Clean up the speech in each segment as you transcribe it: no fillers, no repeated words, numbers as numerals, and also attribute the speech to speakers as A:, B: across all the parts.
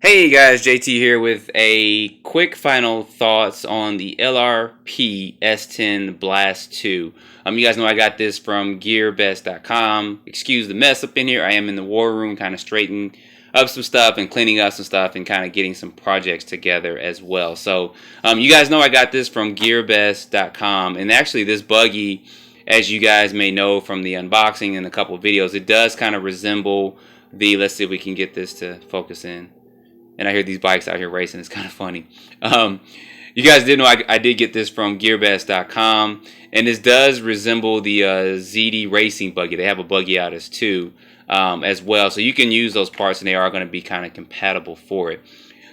A: Hey guys, JT here with a quick final thoughts on the LRP S10 Blast 2. You guys know I got this from Gearbest.com. Excuse the mess up in here. I am in the war room kind of straightening up some stuff and cleaning up some stuff and kind of getting some projects together as well. So you guys know I got this from Gearbest.com, and actually this buggy, as you guys may know from the unboxing and a couple of videos, it does kind of resemble the, let's see if we can get this to focus in. And I hear these bikes out here racing. It's kind of funny. You guys did know I did get this from Gearbest.com, and this does resemble the ZD Racing buggy. They have a buggy out as well, so you can use those parts, and they are going to be kind of compatible for it.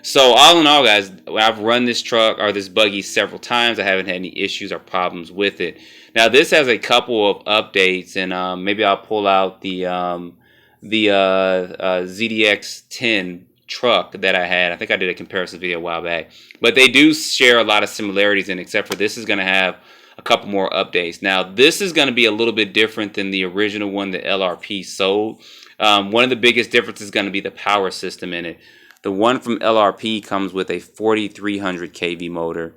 A: So all in all, guys, I've run this truck or this buggy several times. I haven't had any issues or problems with it. Now this has a couple of updates, and maybe I'll pull out the ZDX 10 truck that I had. I think I did a comparison video a while back, but they do share a lot of similarities in, except for this is going to have a couple more updates. Now this is going to be a little bit different than the original one that LRP sold. One of the biggest differences is going to be the power system in it. The one from LRP comes with a 4300 kV motor,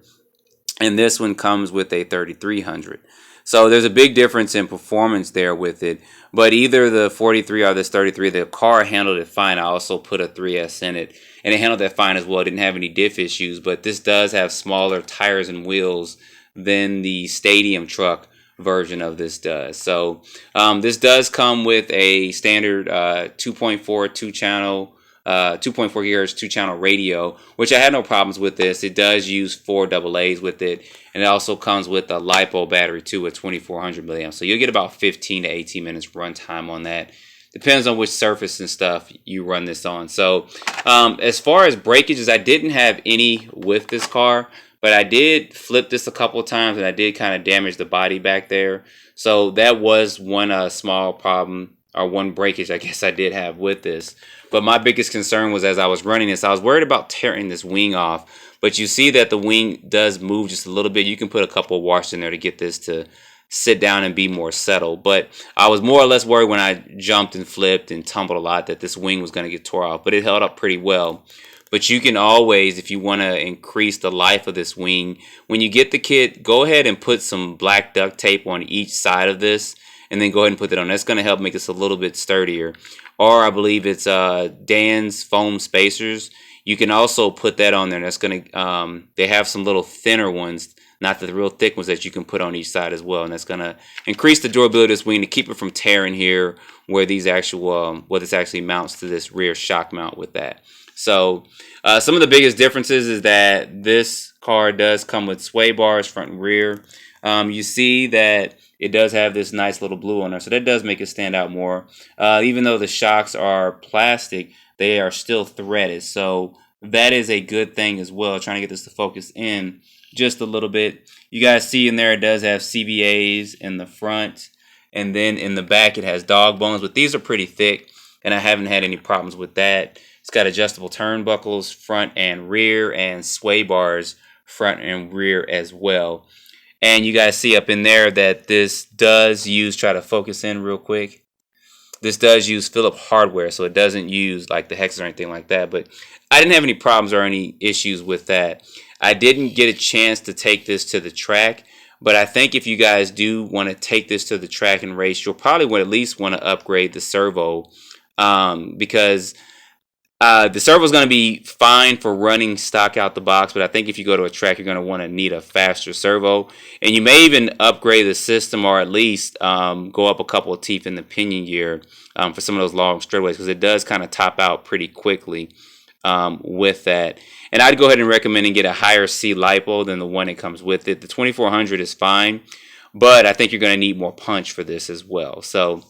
A: and this one comes with a 3300. So there's a big difference in performance there with it. But either the 43 or this 33, the car handled it fine. I also put a 3S in it, and it handled that fine as well. It didn't have any diff issues, but this does have smaller tires and wheels than the Stadium truck version of this does. So this does come with a standard 2.4 2-channel 2.4 gigahertz 2-channel radio, which I had no problems with this. It does use 4 AA's with it, and it also comes with a LiPo battery too at 2400 milliamps. So you'll get about 15 to 18 minutes runtime on that. Depends on which surface and stuff you run this on. So as far as breakages, I didn't have any with this car, but I did flip this a couple of times, and I did kind of damage the body back there. So that was one small problem, or one breakage I guess I did have with this. But my biggest concern was, as I was running this, I was worried about tearing this wing off. But you see that the wing does move just a little bit. You can put a couple of washers in there to get this to sit down and be more settled. But I was more or less worried when I jumped and flipped and tumbled a lot that this wing was going to get tore off. But it held up pretty well. But you can always, if you want to increase the life of this wing, when you get the kit, go ahead and put some black duct tape on each side of this, and then go ahead and put that on. That's going to help make this a little bit sturdier. Or I believe it's Dan's foam spacers. You can also put that on there. And that's going to, they have some little thinner ones, not the real thick ones, that you can put on each side as well. And that's going to increase the durability of this wing to keep it from tearing here, where these actual, what this actually mounts to this rear shock mount with that. So some of the biggest differences is that this car does come with sway bars front and rear. You see that it does have this nice little blue on there, so that does make it stand out more. Even though the shocks are plastic, they are still threaded, so that is a good thing as well. Trying to get this to focus in just a little bit. You guys see in there it does have CVAs in the front, and then in the back it has dog bones, but these are pretty thick, and I haven't had any problems with that. It's got adjustable turnbuckles front and rear, and sway bars front and rear as well. And you guys see up in there that this does use, try to focus in real quick, this does use Phillips hardware, so it doesn't use like the hexes or anything like that. But I didn't have any problems or any issues with that. I didn't get a chance to take this to the track, but I think if you guys do want to take this to the track and race, you'll probably at least want to upgrade the servo, because the servo is going to be fine for running stock out the box, but I think if you go to a track, you're going to want to need a faster servo. And you may even upgrade the system, or at least go up a couple of teeth in the pinion gear for some of those long straightaways, because it does kind of top out pretty quickly with that. And I'd go ahead and recommend and get a higher C LiPo than the one that comes with it. The 2400 is fine, but I think you're going to need more punch for this as well. So,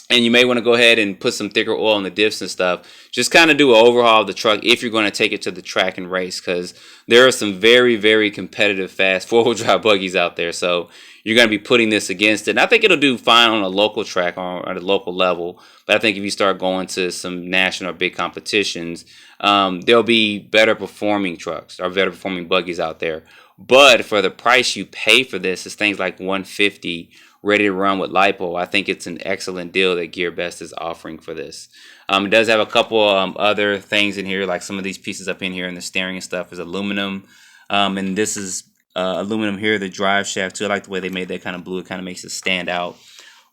A: and you may want to go ahead and put some thicker oil in the diffs and stuff. Just kind of do an overhaul of the truck if you're going to take it to the track and race, because there are some very, very competitive fast four-wheel drive buggies out there. So you're going to be putting this against it. And I think it'll do fine on a local track or at a local level. But I think if you start going to some national or big competitions, there'll be better performing trucks or better performing buggies out there. But for the price you pay for this, it's things like $150 ready to run with LiPo, I think it's an excellent deal that Gearbest is offering for this. It does have a couple other things in here, like some of these pieces up in here and the steering and stuff is aluminum. And this is aluminum here, the drive shaft too. I like the way they made that kind of blue. It kind of makes it stand out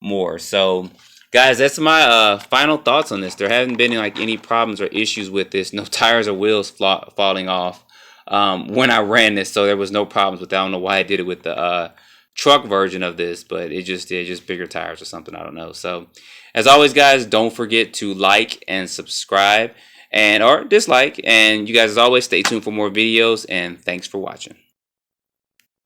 A: more. So guys, that's my final thoughts on this. There haven't been like any problems or issues with this. No tires or wheels falling off when I ran this, so there was no problems with that. I don't know why I did it with the truck version of this, but it just did, just bigger tires or something, I don't know. So as always guys, don't forget to like and subscribe and or dislike, and you guys as always stay tuned for more videos, and thanks for watching.